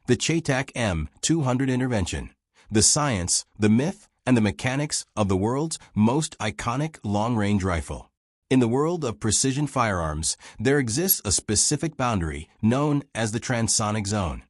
The CheyTac M200 intervention. The science, the myth, and the mechanics of the world's most iconic long-range rifle. In the world of precision firearms, there exists a specific boundary known as the transonic zone.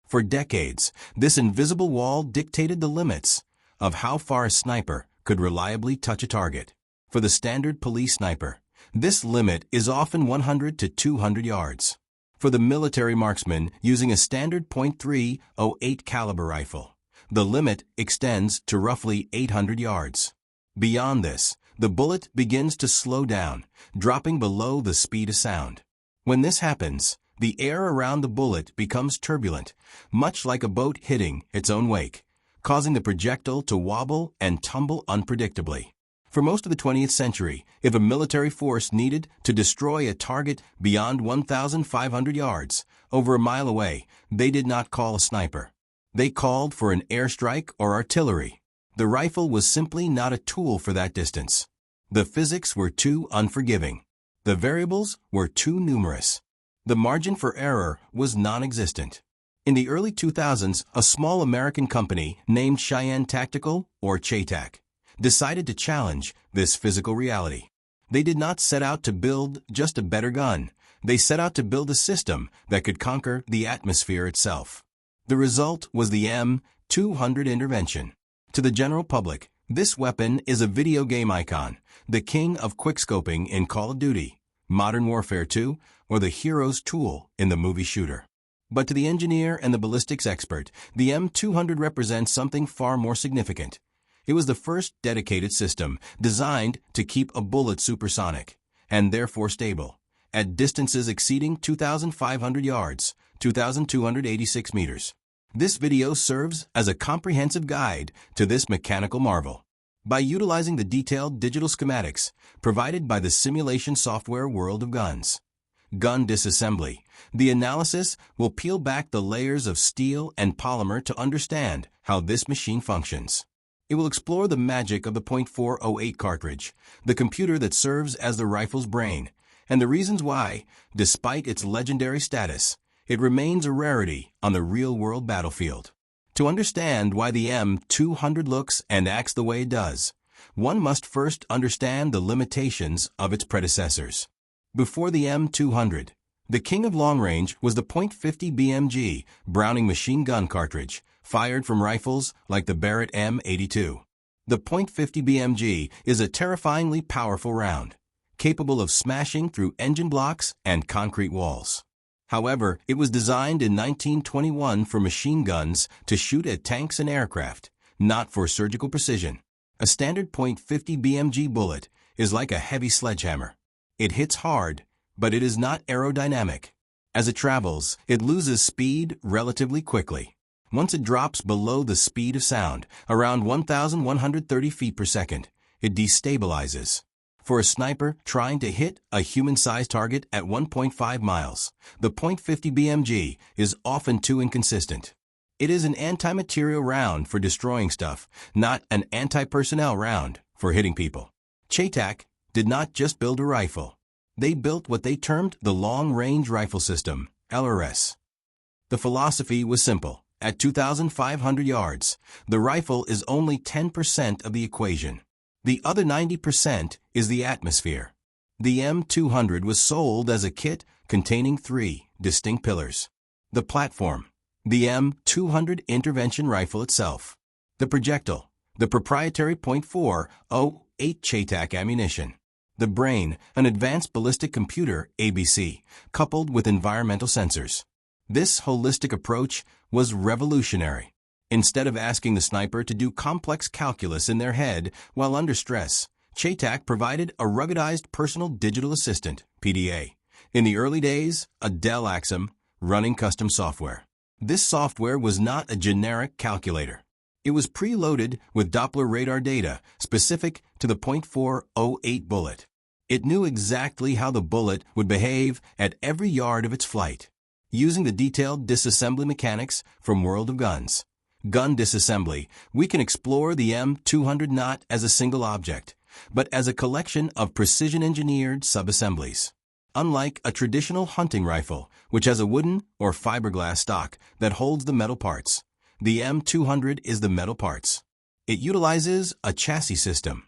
For decades, this invisible wall dictated the limits of how far a sniper could reliably touch a target. For the standard police sniper, this limit is often 100 to 200 yards. For the military marksman using a standard .308 caliber rifle, the limit extends to roughly 800 yards. Beyond this, the bullet begins to slow down, dropping below the speed of sound. When this happens, the air around the bullet becomes turbulent, much like a boat hitting its own wake, causing the projectile to wobble and tumble unpredictably. For most of the 20th century, if a military force needed to destroy a target beyond 1,500 yards, over a mile away, they did not call a sniper. They called for an airstrike or artillery. The rifle was simply not a tool for that distance. The physics were too unforgiving. The variables were too numerous. The margin for error was non-existent. In the early 2000s, a small American company named Cheyenne Tactical, or CheyTac, decided to challenge this physical reality. They did not set out to build just a better gun. They set out to build a system that could conquer the atmosphere itself. The result was the M200 intervention. To the general public, this weapon is a video game icon, the king of quickscoping in Call of Duty, Modern Warfare 2, or the hero's tool in the movie shooter. But to the engineer and the ballistics expert, the M200 represents something far more significant. It was the first dedicated system designed to keep a bullet supersonic, and therefore stable, at distances exceeding 2,500 yards, 2,286 meters. This video serves as a comprehensive guide to this mechanical marvel. By utilizing the detailed digital schematics provided by the simulation software World of Guns, Gun Disassembly, the analysis will peel back the layers of steel and polymer to understand how this machine functions. It will explore the magic of the .408 cartridge, the computer that serves as the rifle's brain, and the reasons why, despite its legendary status, it remains a rarity on the real-world battlefield. To understand why the M200 looks and acts the way it does, one must first understand the limitations of its predecessors. Before the M200, the king of long range was the .50 BMG Browning machine gun cartridge, fired from rifles like the Barrett M82. The .50 BMG is a terrifyingly powerful round, capable of smashing through engine blocks and concrete walls. However, it was designed in 1921 for machine guns to shoot at tanks and aircraft, not for surgical precision. A standard .50 BMG bullet is like a heavy sledgehammer. It hits hard, but it is not aerodynamic. As it travels, it loses speed relatively quickly. Once it drops below the speed of sound, around 1,130 feet per second, it destabilizes. For a sniper trying to hit a human-sized target at 1.5 miles, the .50 BMG is often too inconsistent. It is an anti-material round for destroying stuff, not an anti-personnel round for hitting people. CheyTac did not just build a rifle. They built what they termed the Long-Range Rifle System, LRRS. The philosophy was simple. At 2,500 yards, the rifle is only 10% of the equation. The other 90% is the atmosphere. The M200 was sold as a kit containing 3 distinct pillars. The platform, the M200 intervention rifle itself, the projectile, the proprietary .408 CheyTac ammunition, the brain, an advanced ballistic computer, ABC, coupled with environmental sensors. This holistic approach was revolutionary. Instead of asking the sniper to do complex calculus in their head while under stress, CheyTac provided a ruggedized personal digital assistant, PDA. In the early days, a Dell Axum running custom software. This software was not a generic calculator. It was preloaded with Doppler radar data specific to the .408 bullet. It knew exactly how the bullet would behave at every yard of its flight. Using the detailed disassembly mechanics from World of Guns, Gun Disassembly, we can explore the M200 not as a single object, but as a collection of precision-engineered subassemblies. unlike a traditional hunting rifle, which has a wooden or fiberglass stock that holds the metal parts. The M200 is the metal parts. It utilizes a chassis system.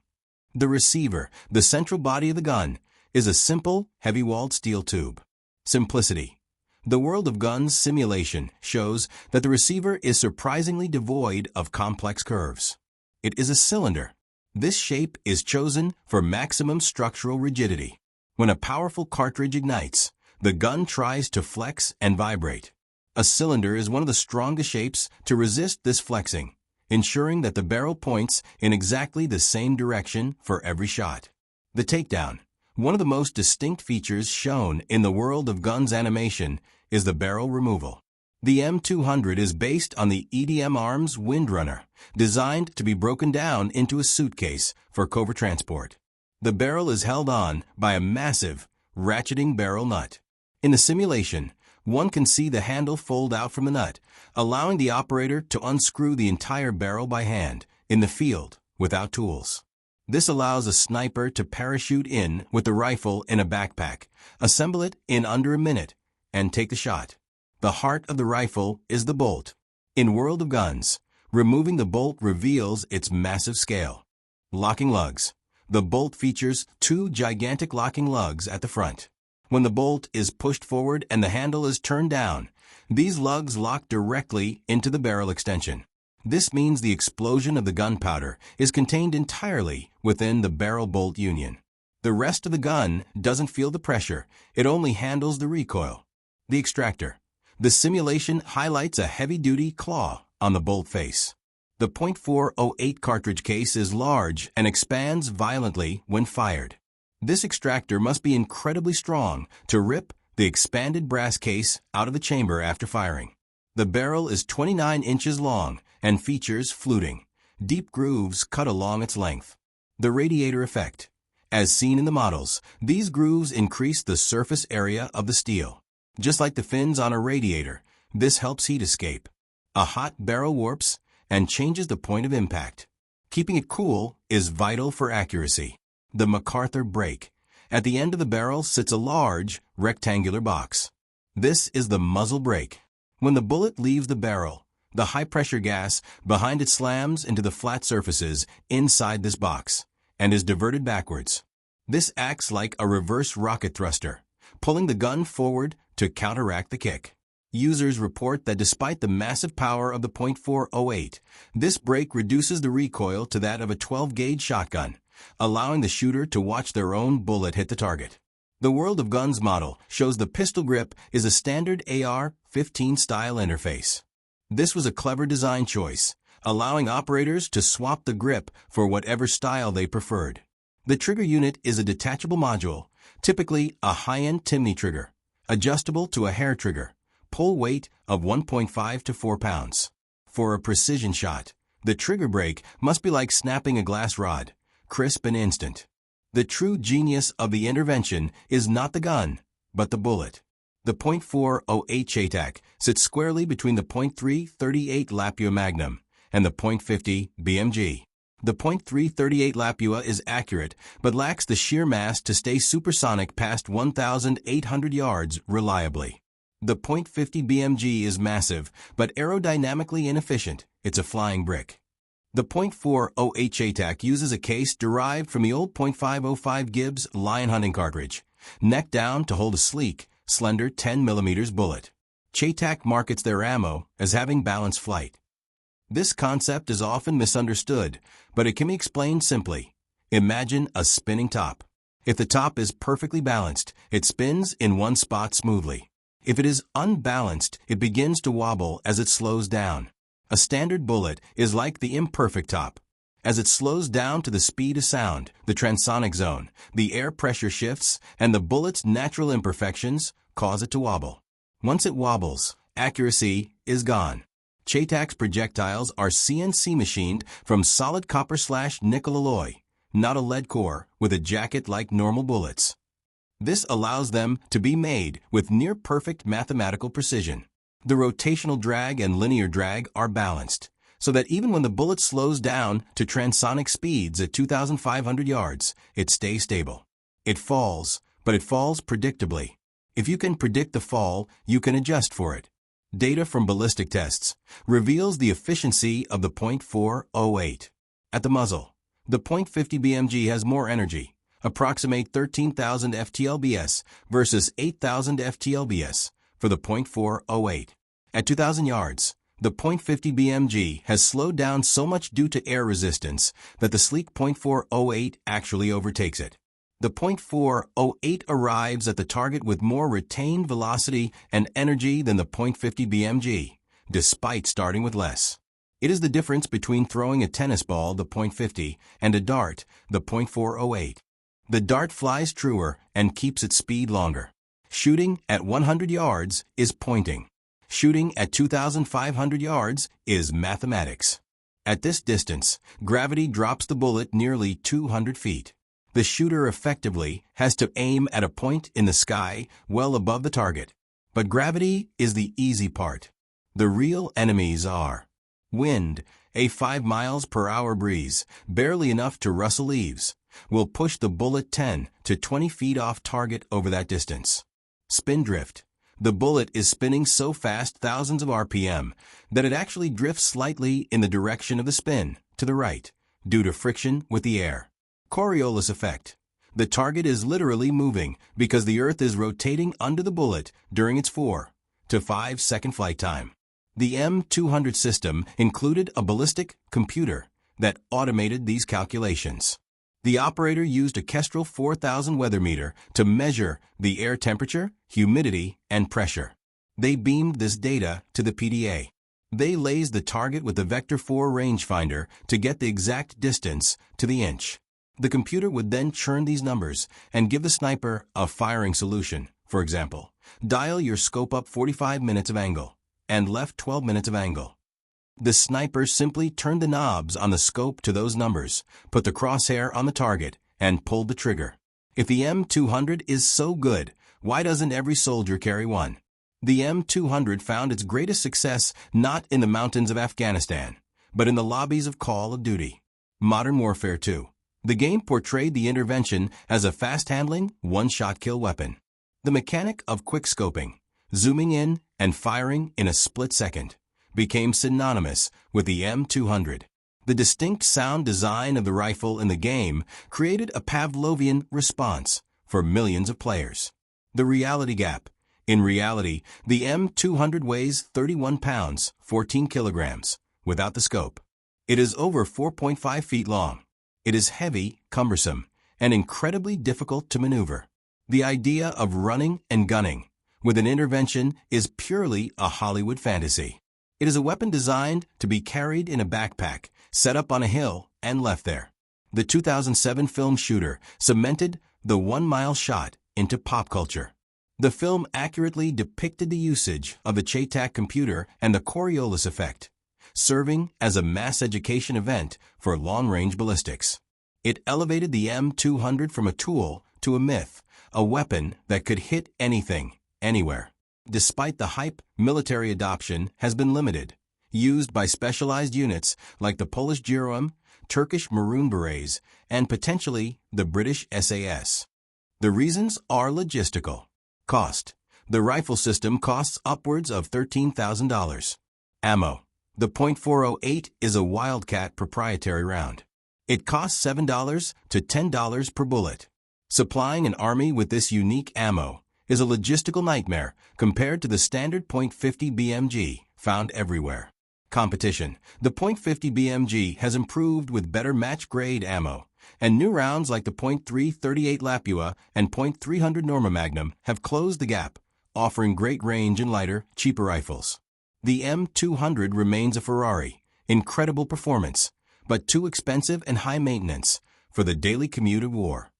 The receiver, the central body of the gun, is a simple, heavy-walled steel tube. Simplicity. The World of Guns simulation shows that the receiver is surprisingly devoid of complex curves. It is a cylinder. This shape is chosen for maximum structural rigidity. When a powerful cartridge ignites, the gun tries to flex and vibrate. A cylinder is one of the strongest shapes to resist this flexing, ensuring that the barrel points in exactly the same direction for every shot. The takedown. One of the most distinct features shown in the World of Guns animation is the barrel removal. The M200 is based on the EDM Arms Windrunner, designed to be broken down into a suitcase for covert transport. The barrel is held on by a massive, ratcheting barrel nut. In the simulation, one can see the handle fold out from the nut, allowing the operator to unscrew the entire barrel by hand, in the field, without tools. This allows a sniper to parachute in with the rifle in a backpack, assemble it in under a minute, and take the shot. The heart of the rifle is the bolt. In World of Guns, removing the bolt reveals its massive scale. Locking lugs. The bolt features two gigantic locking lugs at the front. When the bolt is pushed forward and the handle is turned down, these lugs lock directly into the barrel extension. This means the explosion of the gunpowder is contained entirely within the barrel bolt union. The rest of the gun doesn't feel the pressure, it only handles the recoil. The extractor. The simulation highlights a heavy-duty claw on the bolt face. The .408 cartridge case is large and expands violently when fired. This extractor must be incredibly strong to rip the expanded brass case out of the chamber after firing. The barrel is 29 inches long and features fluting, deep grooves cut along its length. The radiator effect. As seen in the models, these grooves increase the surface area of the steel. Just like the fins on a radiator, this helps heat escape. A hot barrel warps and changes the point of impact. Keeping it cool is vital for accuracy. The MacArthur brake. At the end of the barrel sits a large, rectangular box. This is the muzzle brake. When the bullet leaves the barrel, the high-pressure gas behind it slams into the flat surfaces inside this box and is diverted backwards. This acts like a reverse rocket thruster, pulling the gun forward to counteract the kick. Users report that despite the massive power of the .408, this brake reduces the recoil to that of a 12-gauge shotgun, allowing the shooter to watch their own bullet hit the target. The World of Guns model shows the pistol grip is a standard AR-15 style interface. This was a clever design choice, allowing operators to swap the grip for whatever style they preferred. The trigger unit is a detachable module, typically a high-end Timney trigger, adjustable to a hair trigger, pull weight of 1.5 to 4 pounds. For a precision shot, the trigger brake must be like snapping a glass rod, crisp and instant. The true genius of the intervention is not the gun, but the bullet. The .408 CheyTac sits squarely between the .338 Lapua Magnum and the .50 BMG. The .338 Lapua is accurate, but lacks the sheer mass to stay supersonic past 1,800 yards reliably. The .50 BMG is massive, but aerodynamically inefficient. It's a flying brick. The .408 CheyTac uses a case derived from the old .505 Gibbs lion hunting cartridge, neck down to hold a sleek, slender 10mm bullet. CheyTac markets their ammo as having balanced flight. This concept is often misunderstood, but it can be explained simply. Imagine a spinning top. If the top is perfectly balanced, it spins in one spot smoothly. If it is unbalanced, it begins to wobble as it slows down. A standard bullet is like the imperfect top. As it slows down to the speed of sound, the transonic zone, the air pressure shifts, and the bullet's natural imperfections cause it to wobble. Once it wobbles, accuracy is gone. CheyTac's projectiles are CNC machined from solid copper/nickel alloy, not a lead core with a jacket like normal bullets. This allows them to be made with near-perfect mathematical precision. The rotational drag and linear drag are balanced, so that even when the bullet slows down to transonic speeds at 2,500 yards, it stays stable. It falls, but it falls predictably. If you can predict the fall, you can adjust for it. Data from ballistic tests reveals the efficiency of the .408. At the muzzle, the .50 BMG has more energy, approximate 13,000 ftLbs versus 8,000 ftLbs for the .408. At 2,000 yards, the .50 BMG has slowed down so much due to air resistance that the sleek .408 actually overtakes it. The .408 arrives at the target with more retained velocity and energy than the .50 BMG, despite starting with less. It is the difference between throwing a tennis ball, the .50, and a dart, the .408. The dart flies truer and keeps its speed longer. Shooting at 100 yards is pointing. Shooting at 2,500 yards is mathematics. At this distance, gravity drops the bullet nearly 200 feet. The shooter effectively has to aim at a point in the sky well above the target. But gravity is the easy part. The real enemies are wind. A 5 miles per hour breeze, barely enough to rustle leaves, will push the bullet 10 to 20 feet off target over that distance. Spin drift. The bullet is spinning so fast, thousands of RPM, that it actually drifts slightly in the direction of the spin, to the right, due to friction with the air. Coriolis effect. The target is literally moving because the Earth is rotating under the bullet during its 4 to 5 second flight time. The M200 system included a ballistic computer that automated these calculations. The operator used a Kestrel 4000 weather meter to measure the air temperature, humidity, and pressure. They beamed this data to the PDA. They lased the target with the Vector 4 rangefinder to get the exact distance to the inch. The computer would then churn these numbers and give the sniper a firing solution. For example, dial your scope up 45 minutes of angle and left 12 minutes of angle. The sniper simply turned the knobs on the scope to those numbers, put the crosshair on the target, and pulled the trigger. If the M200 is so good, why doesn't every soldier carry one? The M200 found its greatest success not in the mountains of Afghanistan, but in the lobbies of Call of Duty. Modern Warfare 2. The game portrayed the intervention as a fast-handling, one-shot kill weapon. The mechanic of quickscoping, zooming in and firing in a split second, became synonymous with the M200. The distinct sound design of the rifle in the game created a Pavlovian response for millions of players. The reality gap. In reality, the M200 weighs 31 pounds, 14 kilograms, without the scope. It is over 4.5 feet long. It is heavy, cumbersome, and incredibly difficult to maneuver. The idea of running and gunning with an intervention is purely a Hollywood fantasy. It is a weapon designed to be carried in a backpack, set up on a hill, and left there. The 2007 film Shooter cemented the 1 mile shot into pop culture. The film accurately depicted the usage of the CheyTac computer and the Coriolis effect, serving as a mass education event for long-range ballistics. It elevated the M200 from a tool to a myth, a weapon that could hit anything, anywhere. Despite the hype, military adoption has been limited, used by specialized units like the Polish GROM, Turkish Maroon Berets, and potentially the British SAS. The reasons are logistical. Cost. The rifle system costs upwards of $13,000. Ammo. The .408 is a Wildcat proprietary round. It costs $7 to $10 per bullet. Supplying an army with this unique ammo is a logistical nightmare compared to the standard .50 BMG found everywhere. Competition. The .50 BMG has improved with better match-grade ammo, and new rounds like the .338 Lapua and .300 Norma Magnum have closed the gap, offering great range in lighter, cheaper rifles. The M200 remains a Ferrari, incredible performance, but too expensive and high maintenance for the daily commute of war.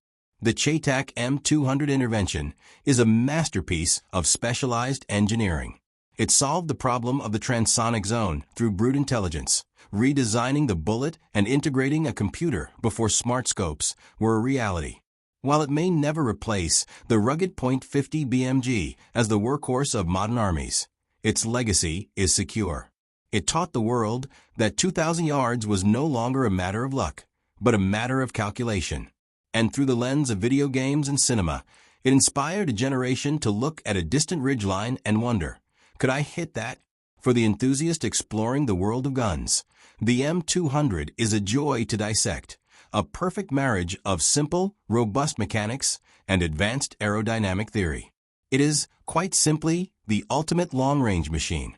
The CheyTac M200 intervention is a masterpiece of specialized engineering. It solved the problem of the transonic zone through brute intelligence, redesigning the bullet and integrating a computer before smart scopes were a reality. While it may never replace the rugged .50 BMG as the workhorse of modern armies, its legacy is secure. It taught the world that 2,000 yards was no longer a matter of luck, but a matter of calculation. And through the lens of video games and cinema, It inspired a generation to look at a distant ridgeline and wonder, could I hit that? For the enthusiast exploring the world of guns, the M200 is a joy to dissect, a perfect marriage of simple, robust mechanics and advanced aerodynamic theory. It is, quite simply, the ultimate long-range machine.